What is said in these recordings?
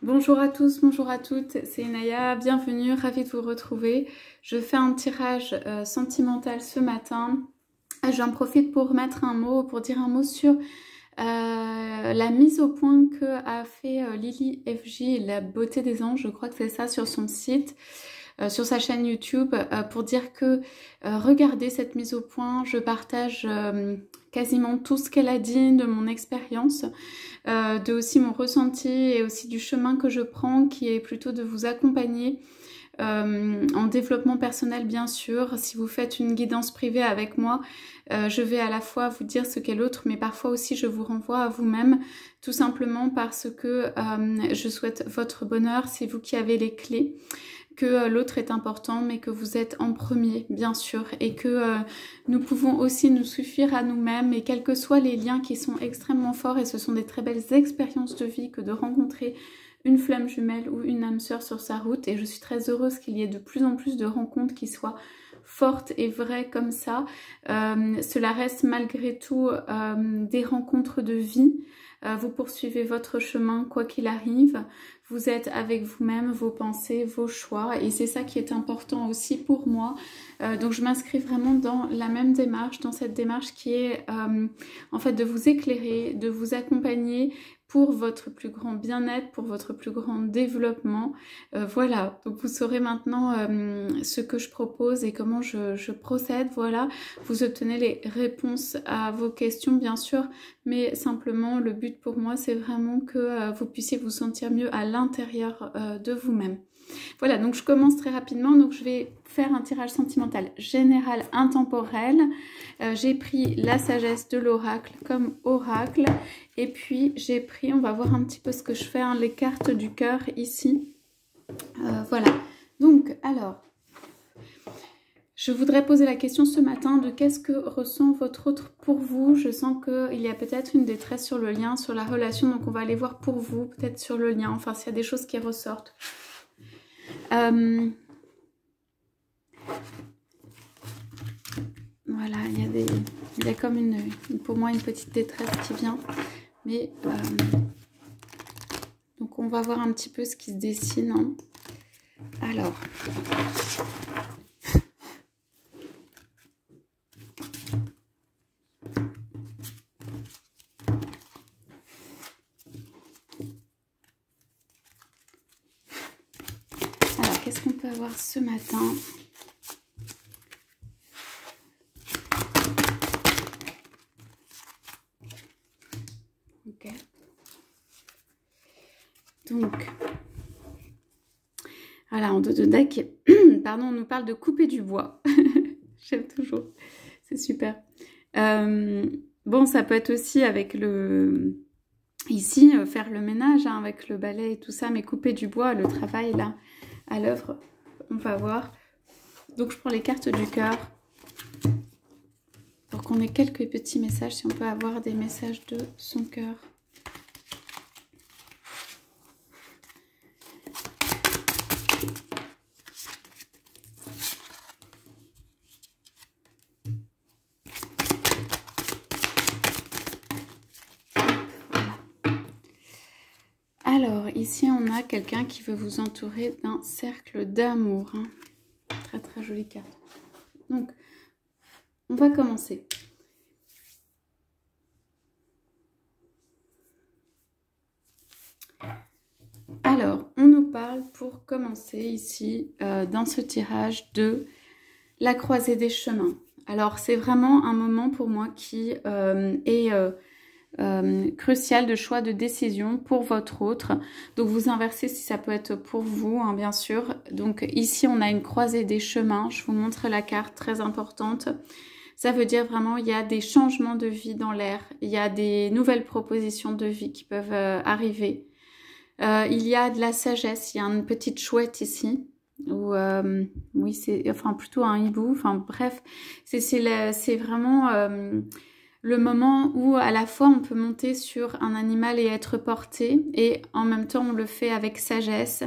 Bonjour à tous, bonjour à toutes, c'est Inaya, bienvenue, ravie de vous retrouver. Je fais un tirage sentimental ce matin. J'en profite pour mettre un mot, pour dire un mot sur la mise au point que a fait Lily FJ, la beauté des anges, je crois que c'est ça, sur son site. Sur sa chaîne YouTube pour dire que regardez cette mise au point, je partage quasiment tout ce qu'elle a dit de mon expérience, de aussi mon ressenti et aussi du chemin que je prends qui est plutôt de vous accompagner en développement personnel bien sûr. Si vous faites une guidance privée avec moi, je vais à la fois vous dire ce qu'est l'autre, mais parfois aussi je vous renvoie à vous-même, tout simplement parce que je souhaite votre bonheur, c'est vous qui avez les clés, que l'autre est important, mais que vous êtes en premier, bien sûr, et que nous pouvons aussi nous suffire à nous-mêmes, et quels que soient les liens qui sont extrêmement forts, et ce sont des très belles expériences de vie que de rencontrer une flamme jumelle ou une âme sœur sur sa route, et je suis très heureuse qu'il y ait de plus en plus de rencontres qui soient fortes et vraies comme ça. Cela reste malgré tout des rencontres de vie. Vous poursuivez votre chemin quoi qu'il arrive, vous êtes avec vous-même, vos pensées, vos choix, et c'est ça qui est important aussi pour moi. Donc je m'inscris vraiment dans la même démarche, dans cette démarche qui est en fait de vous éclairer, de vous accompagner pour votre plus grand bien-être, pour votre plus grand développement. Voilà, donc vous saurez maintenant ce que je propose et comment je procède. Voilà, vous obtenez les réponses à vos questions bien sûr, mais simplement le but pour moi c'est vraiment que vous puissiez vous sentir mieux à l'intérieur de vous-même. Voilà, donc je commence très rapidement. Donc je vais faire un tirage sentimental général intemporel. J'ai pris la sagesse de l'oracle comme oracle. Et puis j'ai pris, on va voir un petit peu ce que je fais, hein, les cartes du cœur ici. Voilà, donc alors, je voudrais poser la question ce matin de qu'est-ce que ressent votre autre pour vous. Je sens qu'il y a peut-être une détresse sur le lien, sur la relation. Donc on va aller voir pour vous, peut-être sur le lien, enfin s'il y a des choses qui ressortent. Voilà, il y a comme pour moi une petite détresse qui vient. Mais donc on va voir un petit peu ce qui se dessine. Hein. Alors. Alors, qu'est-ce qu'on peut avoir ce matin ? Ok. Donc, voilà, en dos de deck, pardon, on nous parle de couper du bois. J'aime toujours, c'est super. Bon, ça peut être aussi avec ici, faire le ménage, hein, avec le balai et tout ça, mais couper du bois, le travail là, à l'œuvre, on va voir. Donc, je prends les cartes du cœur pour qu'on ait quelques petits messages, si on peut avoir des messages de son cœur. Alors, ici, on a quelqu'un qui veut vous entourer d'un cercle d'amour. Hein. Très, très jolie carte. Donc, on va commencer. Alors, on nous parle pour commencer ici, dans ce tirage, de la croisée des chemins. Alors, c'est vraiment un moment pour moi qui est... crucial de choix de décision pour votre autre. Donc vous inversez si ça peut être pour vous, hein, bien sûr. Donc ici on a une croisée des chemins. Je vous montre la carte, très importante. Ça veut dire vraiment il y a des changements de vie dans l'air. Il y a des nouvelles propositions de vie qui peuvent arriver. Il y a de la sagesse. Il y a une petite chouette ici. Ou oui, c'est enfin plutôt un hibou. Enfin bref, c'est vraiment... le moment où à la fois on peut monter sur un animal et être porté, et en même temps on le fait avec sagesse.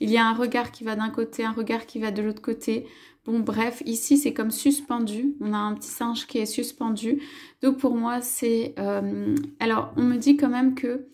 Il y a un regard qui va d'un côté, un regard qui va de l'autre côté. Bon bref, ici c'est comme suspendu, on a un petit singe qui est suspendu. Donc pour moi c'est... alors on me dit quand même que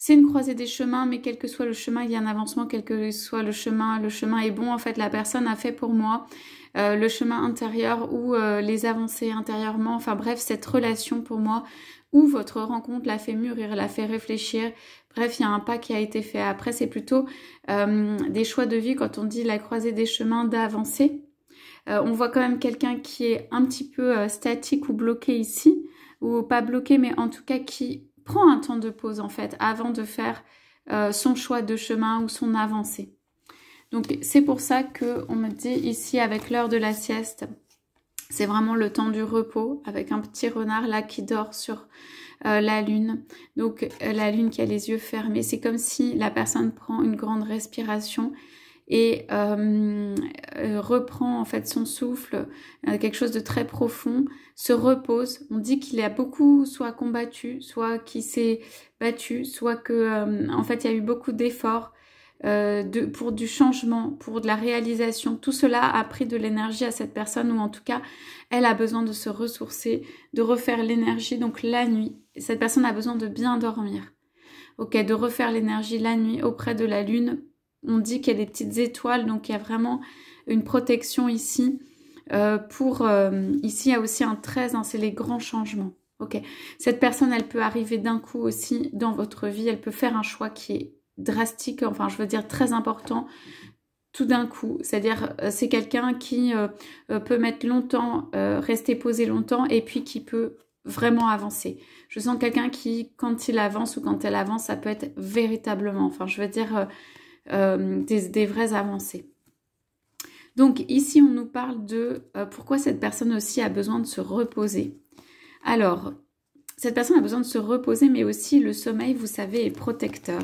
C'est une croisée des chemins, mais quel que soit le chemin, il y a un avancement, quel que soit le chemin est bon. En fait, la personne a fait pour moi le chemin intérieur ou les avancées intérieurement. Enfin bref, cette relation pour moi, où votre rencontre l'a fait mûrir, l'a fait réfléchir. Bref, il y a un pas qui a été fait. Après, c'est plutôt des choix de vie quand on dit la croisée des chemins d'avancer. On voit quand même quelqu'un qui est un petit peu statique ou bloqué ici, ou pas bloqué, mais en tout cas qui prend un temps de pause en fait avant de faire son choix de chemin ou son avancée. Donc c'est pour ça qu'on me dit ici avec l'heure de la sieste, c'est vraiment le temps du repos avec un petit renard là qui dort sur la lune. Donc la lune qui a les yeux fermés, c'est comme si la personne prend une grande respiration et reprend en fait son souffle, quelque chose de très profond, se repose. On dit qu'il a beaucoup soit combattu, soit qu'il s'est battu, soit que en fait il y a eu beaucoup d'efforts pour du changement, pour de la réalisation. Tout cela a pris de l'énergie à cette personne, ou en tout cas elle a besoin de se ressourcer, de refaire l'énergie. Donc la nuit, cette personne a besoin de bien dormir, ok, de refaire l'énergie la nuit auprès de la lune. On dit qu'il y a des petites étoiles, donc il y a vraiment une protection ici. Ici, il y a aussi un 13, hein, c'est les grands changements. Ok. Cette personne, elle peut arriver d'un coup aussi dans votre vie. Elle peut faire un choix qui est drastique, enfin, je veux dire très important, tout d'un coup. C'est-à-dire, c'est quelqu'un qui peut mettre longtemps, rester posé longtemps, et puis qui peut vraiment avancer. Je sens quelqu'un qui, quand il avance ou quand elle avance, ça peut être véritablement, enfin, je veux dire... des vraies avancées. Donc ici on nous parle de pourquoi cette personne aussi a besoin de se reposer. Alors cette personne a besoin de se reposer, mais aussi le sommeil, vous savez, est protecteur.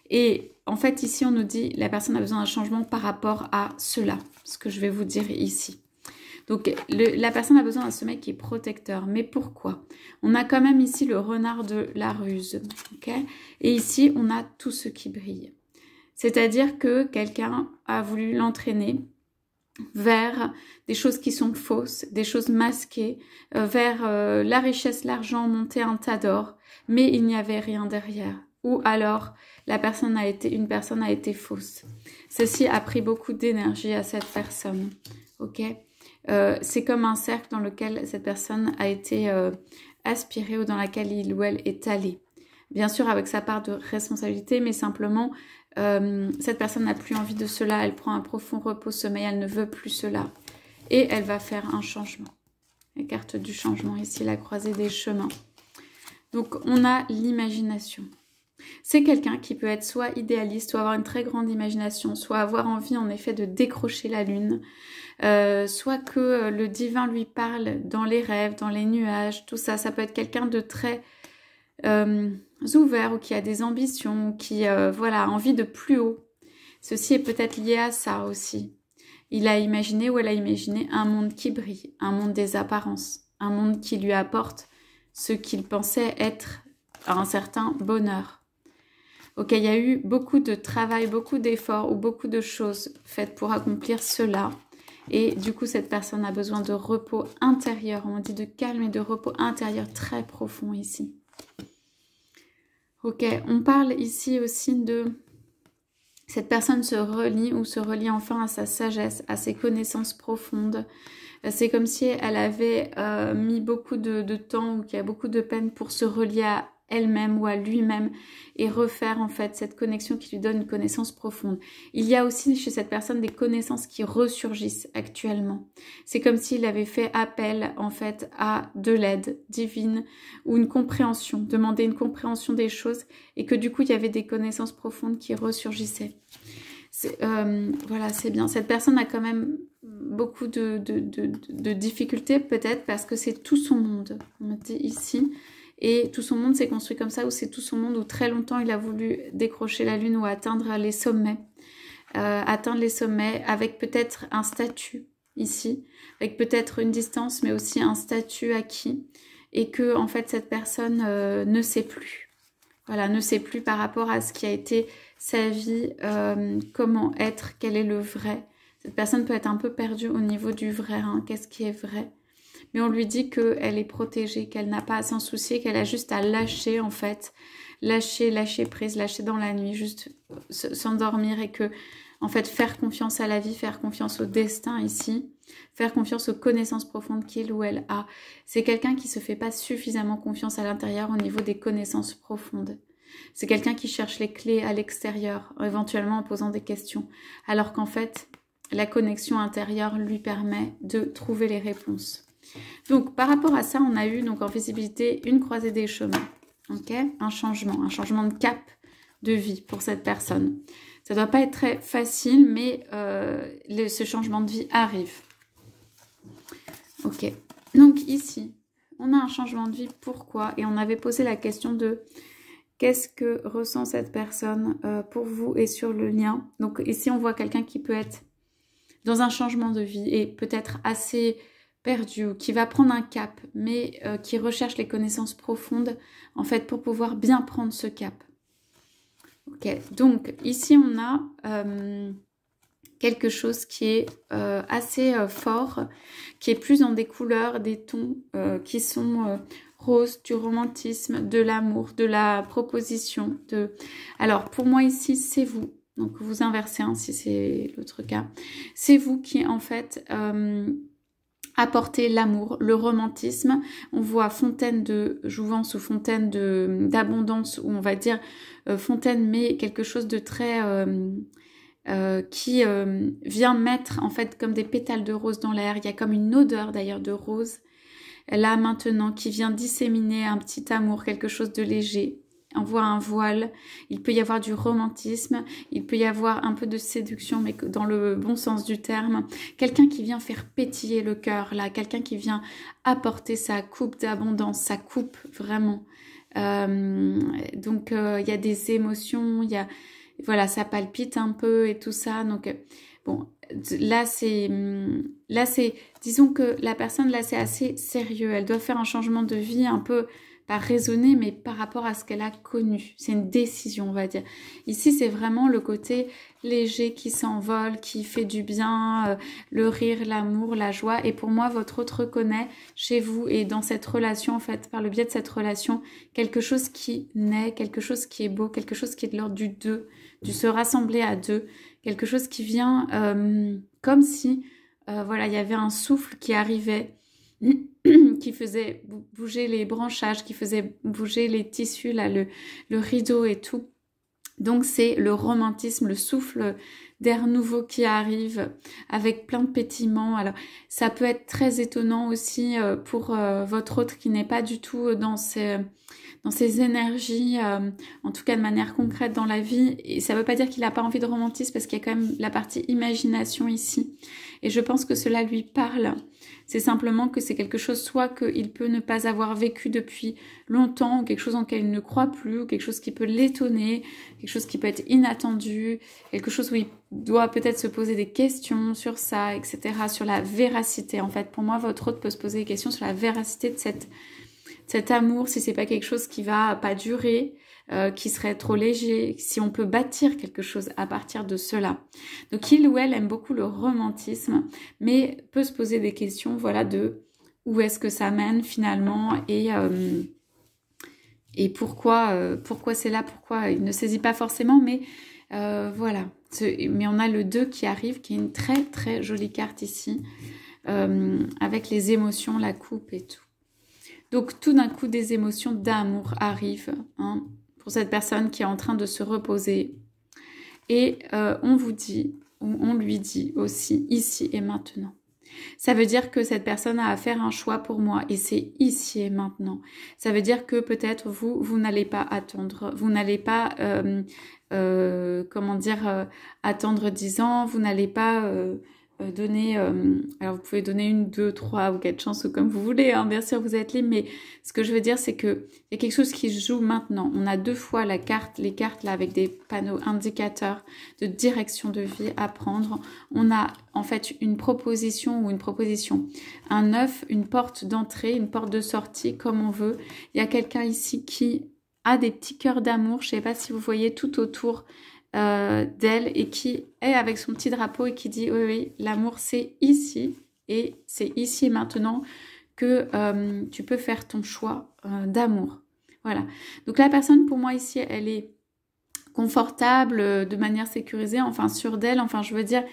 Et en fait ici on nous dit la personne a besoin d'un changement par rapport à cela, ce que je vais vous dire ici. Donc la personne a besoin d'un sommeil qui est protecteur. Mais pourquoi? On a quand même ici le renard de la ruse, ok? Et ici on a tout ce qui brille. C'est-à-dire que quelqu'un a voulu l'entraîner vers des choses qui sont fausses, des choses masquées, vers la richesse, l'argent, monter un tas d'or, mais il n'y avait rien derrière. Ou alors, une personne a été fausse. Ceci a pris beaucoup d'énergie à cette personne, ok? C'est comme un cercle dans lequel cette personne a été aspirée ou dans laquelle il ou elle est allée. Bien sûr, avec sa part de responsabilité, mais simplement... cette personne n'a plus envie de cela, elle prend un profond repos, sommeil, elle ne veut plus cela. Et elle va faire un changement. La carte du changement ici, la croisée des chemins. Donc on a l'imagination. C'est quelqu'un qui peut être soit idéaliste, soit avoir une très grande imagination, soit avoir envie en effet de décrocher la lune, soit que le divin lui parle dans les rêves, dans les nuages, tout ça. Ça peut être quelqu'un de très... ouvert, ou qui a des ambitions, ou qui voilà, a envie de plus haut. Ceci est peut-être lié à ça aussi. Il a imaginé, ou elle a imaginé, un monde qui brille, un monde des apparences, un monde qui lui apporte ce qu'il pensait être un certain bonheur. Ok, il y a eu beaucoup de travail, beaucoup d'efforts, ou beaucoup de choses faites pour accomplir cela. Et du coup, cette personne a besoin de repos intérieur. On dit de calme et de repos intérieur très profond ici. Ok, on parle ici aussi de... Cette personne se relie ou se relie enfin à sa sagesse, à ses connaissances profondes. C'est comme si elle avait mis beaucoup de temps, ou qu'il y a beaucoup de peine pour se relier à elle-même ou à lui-même et refaire en fait cette connexion qui lui donne une connaissance profonde. Il y a aussi chez cette personne des connaissances qui ressurgissent actuellement. C'est comme s'il avait fait appel en fait à de l'aide divine ou une compréhension, demander une compréhension des choses, et que du coup il y avait des connaissances profondes qui ressurgissaient. Voilà, c'est bien. Cette personne a quand même beaucoup de difficultés, peut-être parce que c'est tout son monde, on me dit ici. Et tout son monde s'est construit comme ça, ou c'est tout son monde où très longtemps il a voulu décrocher la lune ou atteindre les sommets. Atteindre les sommets avec peut-être un statut ici, avec peut-être une distance, mais aussi un statut acquis. Et que en fait cette personne ne sait plus. Voilà, ne sait plus par rapport à ce qui a été sa vie, comment être, quel est le vrai. Cette personne peut être un peu perdue au niveau du vrai, hein, qu'est-ce qui est vrai. Mais on lui dit qu'elle est protégée, qu'elle n'a pas à s'en soucier, qu'elle a juste à lâcher en fait lâcher prise, lâcher dans la nuit, juste s'endormir et que, en fait, faire confiance à la vie, faire confiance au destin ici, faire confiance aux connaissances profondes qu'il ou elle a. C'est quelqu'un qui se fait pas suffisamment confiance à l'intérieur au niveau des connaissances profondes. C'est quelqu'un qui cherche les clés à l'extérieur, éventuellement en posant des questions, alors qu'en fait, la connexion intérieure lui permet de trouver les réponses. Donc, par rapport à ça, on a eu donc en visibilité une croisée des chemins, ok, un changement de cap de vie pour cette personne. Ça ne doit pas être très facile, mais ce changement de vie arrive. Ok, donc ici, on a un changement de vie, pourquoi? Et on avait posé la question de qu'est-ce que ressent cette personne pour vous et sur le lien. Donc ici, on voit quelqu'un qui peut être dans un changement de vie et peut-être assez perdu ou qui va prendre un cap, mais qui recherche les connaissances profondes, en fait, pour pouvoir bien prendre ce cap. Ok, donc ici, on a quelque chose qui est assez fort, qui est plus dans des couleurs, des tons qui sont roses, du romantisme, de l'amour, de la proposition. Alors, pour moi, ici, c'est vous. Donc, vous inversez, hein, si c'est l'autre cas. C'est vous qui, en fait, apportez l'amour, le romantisme. On voit fontaine de jouvence ou fontaine d'abondance, ou on va dire fontaine, mais quelque chose de très... qui vient mettre, en fait, comme des pétales de rose dans l'air. Il y a comme une odeur, d'ailleurs, de rose. Là, maintenant, qui vient disséminer un petit amour, quelque chose de léger. On voit un voile, il peut y avoir du romantisme, il peut y avoir un peu de séduction, mais dans le bon sens du terme. Quelqu'un qui vient faire pétiller le cœur, là, quelqu'un qui vient apporter sa coupe d'abondance, sa coupe, vraiment. Donc, il y a des émotions, il y a... Voilà, ça palpite un peu et tout ça. Donc, bon, là, disons que la personne, là, c'est assez sérieux. Elle doit faire un changement de vie un peu... pas raisonner, mais par rapport à ce qu'elle a connu. C'est une décision, on va dire. Ici, c'est vraiment le côté léger qui s'envole, qui fait du bien, le rire, l'amour, la joie. Et pour moi, votre autre reconnaît chez vous et dans cette relation, en fait, par le biais de cette relation, quelque chose qui naît, quelque chose qui est beau, quelque chose qui est de l'ordre du deux, du se rassembler à deux, quelque chose qui vient comme si, voilà, il y avait un souffle qui arrivait, qui faisait bouger les branchages, qui faisait bouger les tissus, là, le rideau et tout. Donc c'est le romantisme, le souffle d'air nouveau qui arrive avec plein de pétillements. Alors ça peut être très étonnant aussi pour votre autre qui n'est pas du tout dans ses énergies, en tout cas de manière concrète dans la vie. Et ça ne veut pas dire qu'il n'a pas envie de romantisme parce qu'il y a quand même la partie imagination ici. Et je pense que cela lui parle. C'est simplement que c'est quelque chose soit qu'il peut ne pas avoir vécu depuis longtemps, ou quelque chose en lequel il ne croit plus, ou quelque chose qui peut l'étonner, quelque chose qui peut être inattendu, quelque chose où il doit peut-être se poser des questions sur ça, etc., sur la véracité. En fait, pour moi, votre autre peut se poser des questions sur la véracité de cet amour, si c'est pas quelque chose qui va pas durer, qui serait trop léger, si on peut bâtir quelque chose à partir de cela. Donc il ou elle aime beaucoup le romantisme, mais peut se poser des questions, voilà, de où est-ce que ça mène finalement et pourquoi c'est là, pourquoi il ne saisit pas forcément, mais voilà. Mais on a le 2 qui arrive, qui est une très très jolie carte ici, avec les émotions, la coupe et tout. Donc tout d'un coup, des émotions d'amour arrivent, hein, pour cette personne qui est en train de se reposer. Et on vous dit, ou on lui dit aussi, ici et maintenant. Ça veut dire que cette personne a à faire un choix pour moi et c'est ici et maintenant. Ça veut dire que peut-être vous n'allez pas attendre, vous n'allez pas, comment dire, attendre 10 ans, vous n'allez pas... donner, alors vous pouvez donner 1, 2, 3 ou 4 chances ou comme vous voulez, hein, bien sûr vous êtes libre, mais ce que je veux dire c'est que il y a quelque chose qui se joue maintenant. On a 2 fois les cartes là avec des panneaux indicateurs de direction de vie à prendre. On a en fait une proposition, un œuf, une porte d'entrée, une porte de sortie comme on veut. Il y a quelqu'un ici qui a des petits cœurs d'amour, je sais pas si vous voyez tout autour d'elle et qui est avec son petit drapeau et qui dit oui, l'amour c'est ici et c'est ici et maintenant que tu peux faire ton choix d'amour. Voilà. Donc la personne, pour moi, ici, elle est confortable, de manière sécurisée, enfin sûre d'elle, enfin je veux dire,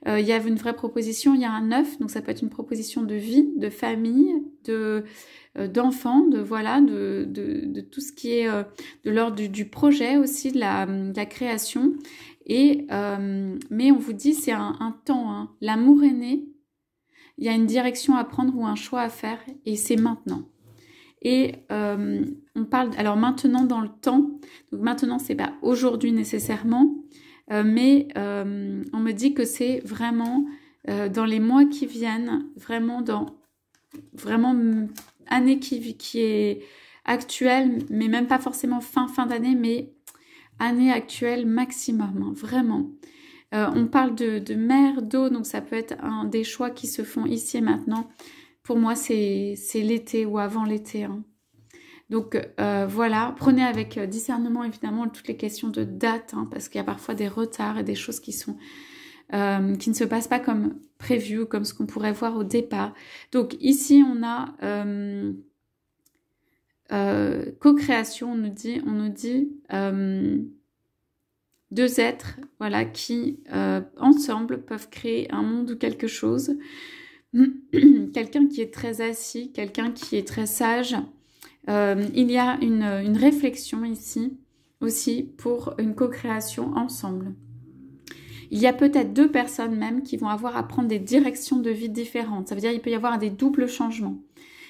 il y a une vraie proposition, il y a un 9, donc ça peut être une proposition de vie, de famille, d'enfants, de voilà, de tout ce qui est de l'ordre du projet aussi, de la création. Et mais on vous dit, c'est un temps, hein. L'amour est né, il y a une direction à prendre ou un choix à faire, et c'est maintenant. Et on parle, alors maintenant dans le temps, donc maintenant c'est pas aujourd'hui nécessairement, mais on me dit que c'est vraiment dans les mois qui viennent, vraiment année qui est actuelle, mais même pas forcément fin d'année, mais année actuelle maximum, hein, vraiment. On parle de mer, d'eau, donc ça peut être des choix qui se font ici et maintenant. Pour moi, c'est l'été ou avant l'été. Hein. Donc voilà, prenez avec discernement évidemment toutes les questions de date, hein, parce qu'il y a parfois des retards et des choses qui ne se passent pas comme prévu ou comme ce qu'on pourrait voir au départ. Donc ici, on a co-création, on nous dit deux êtres, voilà, qui ensemble peuvent créer un monde ou quelque chose. Quelqu'un qui est très assis, quelqu'un qui est très sage. Il y a une réflexion ici aussi pour une co-création ensemble. Il y a peut-être deux personnes même qui vont avoir à prendre des directions de vie différentes. Ça veut dire qu'il peut y avoir des doubles changements.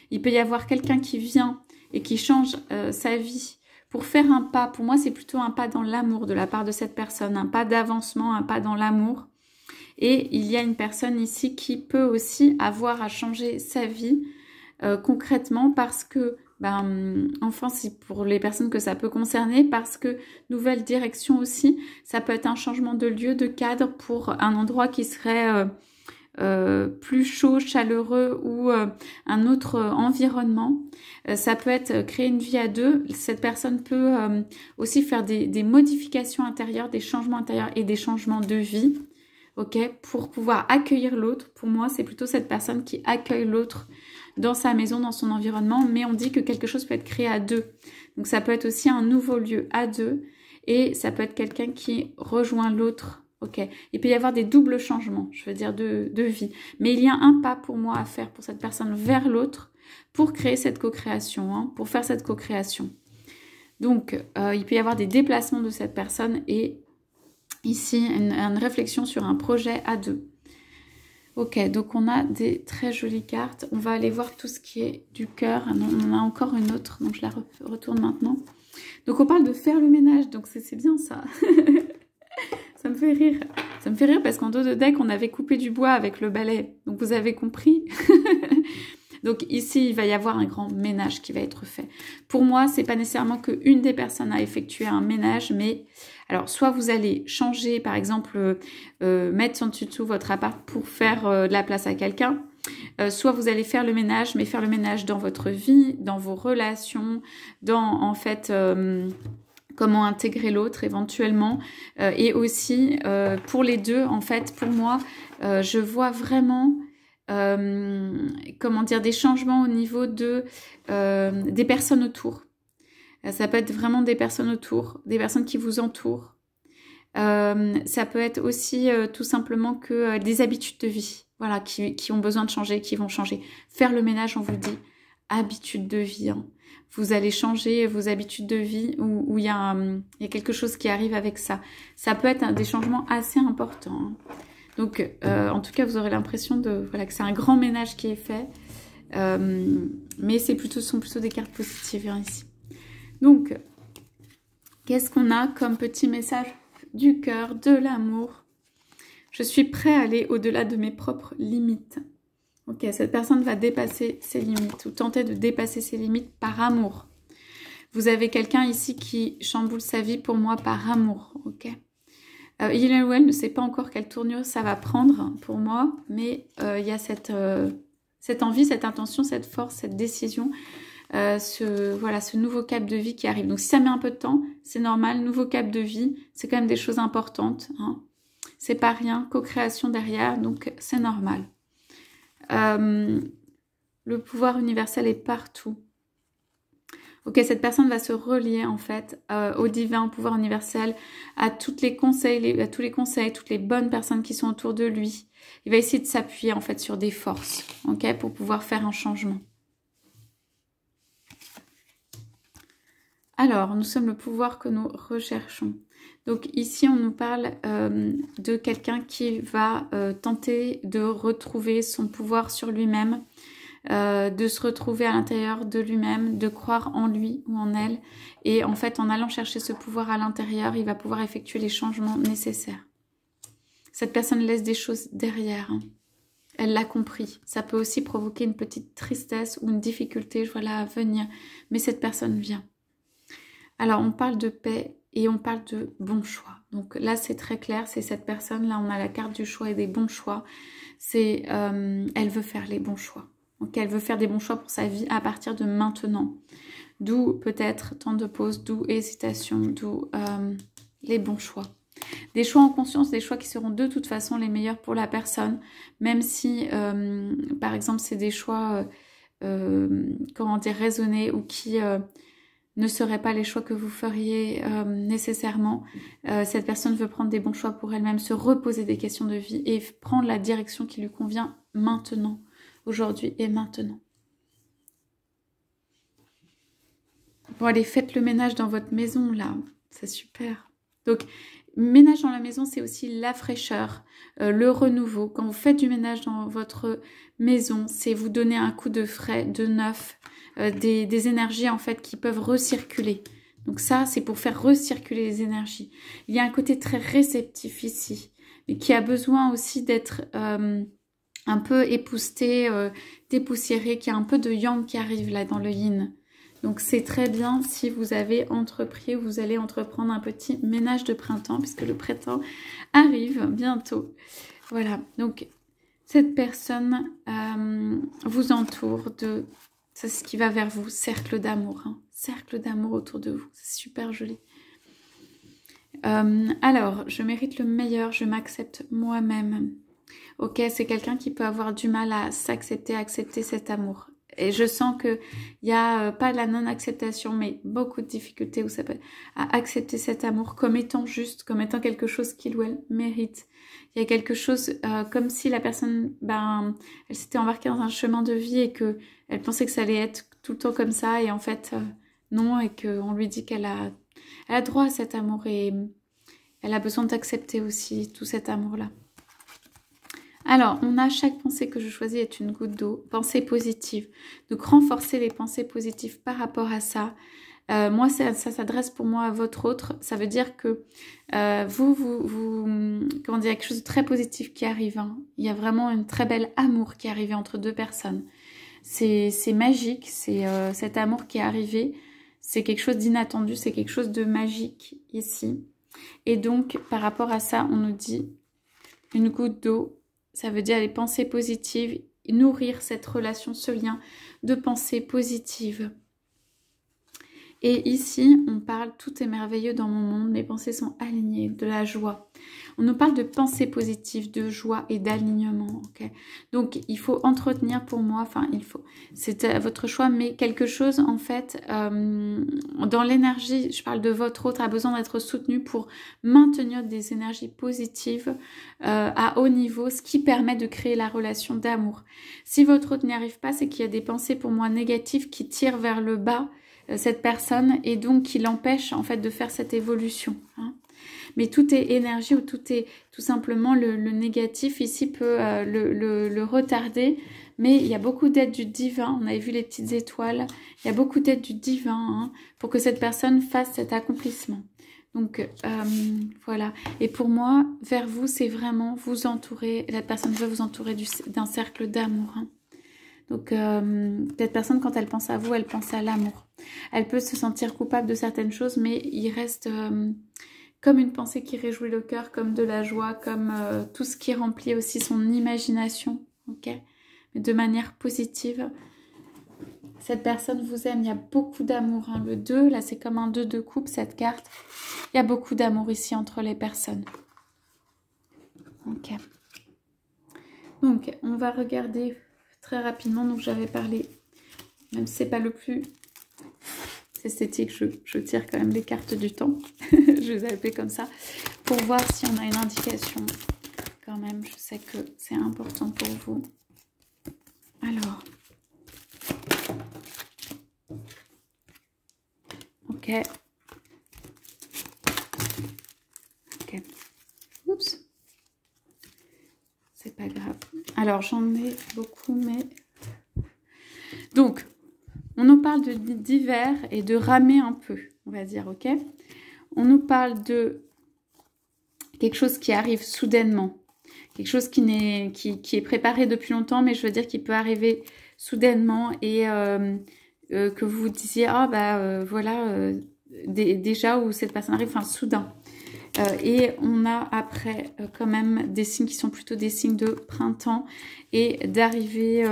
Il peut y avoir quelqu'un qui vient et qui change sa vie pour faire un pas. Pour moi, c'est plutôt un pas dans l'amour de la part de cette personne, un pas d'avancement, un pas dans l'amour. Et il y a une personne ici qui peut aussi avoir à changer sa vie concrètement parce que, enfin, c'est pour les personnes que ça peut concerner, parce que nouvelle direction aussi, ça peut être un changement de lieu, de cadre pour un endroit qui serait plus chaud, chaleureux ou un autre environnement. Ça peut être créer une vie à deux. Cette personne peut aussi faire des modifications intérieures, des changements intérieurs et des changements de vie. Ok, pour pouvoir accueillir l'autre. Pour moi, c'est plutôt cette personne qui accueille l'autre dans sa maison, dans son environnement, mais on dit que quelque chose peut être créé à deux. Donc ça peut être aussi un nouveau lieu à deux, et ça peut être quelqu'un qui rejoint l'autre. Ok, il peut y avoir des doubles changements, je veux dire, de vie. Mais il y a un pas pour moi à faire pour cette personne vers l'autre, pour créer cette co-création, hein, pour faire cette co-création. Donc, il peut y avoir des déplacements de cette personne, et ici, une réflexion sur un projet à deux. Ok, donc on a des très jolies cartes. On va aller voir tout ce qui est du cœur. On en a encore une autre, donc je la retourne maintenant. Donc on parle de faire le ménage, donc c'est bien ça. Ça me fait rire. Ça me fait rire parce qu'en dos de deck, on avait coupé du bois avec le balai. Donc vous avez compris. Donc ici, il va y avoir un grand ménage qui va être fait. Pour moi, c'est pas nécessairement qu'une des personnes a effectué un ménage, mais alors soit vous allez changer, par exemple, mettre en dessous votre appart pour faire de la place à quelqu'un, soit vous allez faire le ménage, mais faire le ménage dans votre vie, dans vos relations, dans en fait comment intégrer l'autre éventuellement, et aussi pour les deux, en fait, pour moi, je vois vraiment comment dire, des changements au niveau des personnes autour. Ça peut être vraiment des personnes autour, des personnes qui vous entourent. Ça peut être aussi tout simplement que des habitudes de vie, voilà, qui ont besoin de changer, qui vont changer. Faire le ménage, on vous dit, habitudes de vie. Hein. Vous allez changer vos habitudes de vie où il y a quelque chose qui arrive avec ça. Ça peut être des changements assez importants. Hein. Donc, en tout cas, vous aurez l'impression que c'est un grand ménage qui est fait. Mais ce sont plutôt des cartes positives hein, ici. Donc, qu'est-ce qu'on a comme petit message du cœur, de l'amour? Je suis prêt à aller au-delà de mes propres limites. Ok, cette personne va dépasser ses limites ou tenter de dépasser ses limites par amour. Vous avez quelqu'un ici qui chamboule sa vie pour moi par amour. Ok. Il ou elle ne sait pas encore quelle tournure ça va prendre pour moi, mais il y a cette envie, cette intention, cette force, cette décision, ce nouveau cap de vie qui arrive. Donc si ça met un peu de temps, c'est normal, nouveau cap de vie, c'est quand même des choses importantes. Hein. C'est pas rien, co-création derrière, donc c'est normal. Le pouvoir universel est partout. Ok, cette personne va se relier en fait au divin, au pouvoir universel, à tous les conseils, toutes les bonnes personnes qui sont autour de lui. Il va essayer de s'appuyer en fait sur des forces, ok, pour pouvoir faire un changement. Alors, nous sommes le pouvoir que nous recherchons. Donc ici, on nous parle de quelqu'un qui va tenter de retrouver son pouvoir sur lui-même, de se retrouver à l'intérieur de lui-même, de croire en lui ou en elle. Et en fait, en allant chercher ce pouvoir à l'intérieur, il va pouvoir effectuer les changements nécessaires. Cette personne laisse des choses derrière. Hein. Elle l'a compris. Ça peut aussi provoquer une petite tristesse ou une difficulté, voilà, à venir. Mais cette personne vient. Alors, on parle de paix et on parle de bons choix. Donc là, c'est très clair, c'est cette personne. Là, on a la carte du choix et des bons choix. C'est, elle veut faire les bons choix. Donc, elle veut faire des bons choix pour sa vie à partir de maintenant. D'où peut-être tant de pauses, d'où hésitation, d'où les bons choix. Des choix en conscience, des choix qui seront de toute façon les meilleurs pour la personne. Même si, par exemple, c'est des choix, comment dire, raisonnés ou qui... ne seraient pas les choix que vous feriez nécessairement. Cette personne veut prendre des bons choix pour elle-même, se reposer des questions de vie et prendre la direction qui lui convient maintenant, aujourd'hui et maintenant. Bon, allez, faites le ménage dans votre maison, là. C'est super. Donc, ménage dans la maison, c'est aussi la fraîcheur, le renouveau. Quand vous faites du ménage dans votre maison, c'est vous donner un coup de frais, de neuf, des énergies en fait qui peuvent recirculer. Donc ça, c'est pour faire recirculer les énergies. Il y a un côté très réceptif ici, mais qui a besoin aussi d'être un peu épousseté, dépoussiéré, qui a un peu de yang qui arrive là dans le yin. Donc c'est très bien si vous avez entrepris ou vous allez entreprendre un petit ménage de printemps, puisque le printemps arrive bientôt. Voilà, donc cette personne vous entoure de... C'est ce qui va vers vous, cercle d'amour. Hein. Cercle d'amour autour de vous, c'est super joli. Alors, je mérite le meilleur, je m'accepte moi-même. Ok, c'est quelqu'un qui peut avoir du mal à s'accepter, à accepter cet amour. Et je sens qu'il y a pas de la non-acceptation, mais beaucoup de difficultés où ça peut à accepter cet amour comme étant juste, comme étant quelque chose qu'il ou elle mérite. Il y a quelque chose comme si la personne, elle s'était embarquée dans un chemin de vie et que elle pensait que ça allait être tout le temps comme ça et en fait non, et qu'on lui dit qu'elle a droit à cet amour et elle a besoin d'accepter aussi tout cet amour-là. Alors, on a chaque pensée que je choisis est une goutte d'eau, pensée positive. Donc, renforcer les pensées positives par rapport à ça. Moi, ça s'adresse pour moi à votre autre. Ça veut dire que vous comment dire, il y a quelque chose de très positif qui arrive. Hein. Il y a vraiment une très belle amour qui est arrivé entre deux personnes. C'est magique, c'est cet amour qui est arrivé. C'est quelque chose d'inattendu, c'est quelque chose de magique ici. Et donc, par rapport à ça, on nous dit une goutte d'eau. Ça veut dire les pensées positives, nourrir cette relation, ce lien de pensées positives. Et ici, on parle « Tout est merveilleux dans mon monde, mes pensées sont alignées », de la joie. On nous parle de pensées positives, de joie et d'alignement. Okay, donc, il faut entretenir pour moi, enfin, il faut, c'est à votre choix, mais quelque chose, en fait, dans l'énergie, je parle de votre autre, a besoin d'être soutenu pour maintenir des énergies positives à haut niveau, ce qui permet de créer la relation d'amour. Si votre autre n'y arrive pas, c'est qu'il y a des pensées pour moi négatives qui tirent vers le bas cette personne et donc qui l'empêche en fait de faire cette évolution. Hein. Mais tout est énergie ou tout est tout simplement le négatif ici peut le retarder. Mais il y a beaucoup d'aide du divin. On avait vu les petites étoiles. Il y a beaucoup d'aide du divin hein, pour que cette personne fasse cet accomplissement. Donc voilà. Et pour moi, vers vous, c'est vraiment vous entourer. La personne veut vous entourer d'un cercle d'amour. Hein. Donc, cette personne, quand elle pense à vous, elle pense à l'amour. Elle peut se sentir coupable de certaines choses, mais il reste comme une pensée qui réjouit le cœur, comme de la joie, comme tout ce qui remplit aussi son imagination, ok, mais de manière positive. Cette personne vous aime, il y a beaucoup d'amour. Hein. Le 2, là, c'est comme un 2 de coupe, cette carte. Il y a beaucoup d'amour ici entre les personnes. Ok. Donc, on va regarder... très rapidement, donc j'avais parlé, même si c'est pas le plus esthétique, je tire quand même les cartes du temps. Je les ai appelées comme ça. Pour voir si on a une indication. Quand même, je sais que c'est important pour vous. Alors. Ok. Ok. Oups. C'est pas grave. Alors, j'en ai beaucoup, mais... Donc, on nous parle d'hiver et de ramer un peu, on va dire, ok? On nous parle de quelque chose qui arrive soudainement. Quelque chose qui est préparé depuis longtemps, mais je veux dire qu'il peut arriver soudainement et que vous vous disiez, ah bah voilà, déjà où cette personne arrive, enfin soudain. Et on a après quand même des signes qui sont plutôt des signes de printemps et d'arrivée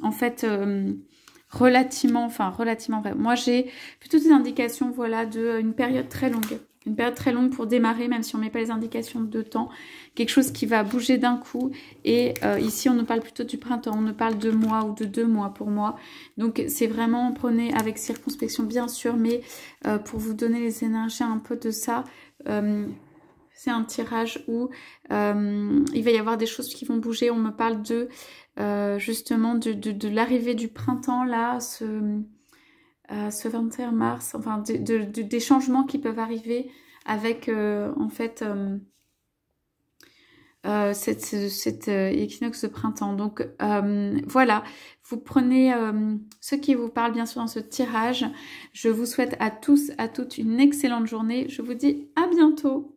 en fait relativement vrai. Moi j'ai plutôt des indications voilà d'une période très longue. Une période très longue pour démarrer, même si on ne met pas les indications de temps. Quelque chose qui va bouger d'un coup. Et ici, on nous parle plutôt du printemps. On nous parle de mois ou de 2 mois pour moi. Donc, c'est vraiment, prenez avec circonspection, bien sûr. Mais pour vous donner les énergies un peu de ça, c'est un tirage où il va y avoir des choses qui vont bouger. On me parle de, justement, de l'arrivée du printemps, là, ce 21 mars, enfin des changements qui peuvent arriver avec en fait cet équinoxe de printemps. Donc voilà, vous prenez ce qui vous parle bien sûr dans ce tirage. Je vous souhaite à tous, à toutes une excellente journée. Je vous dis à bientôt.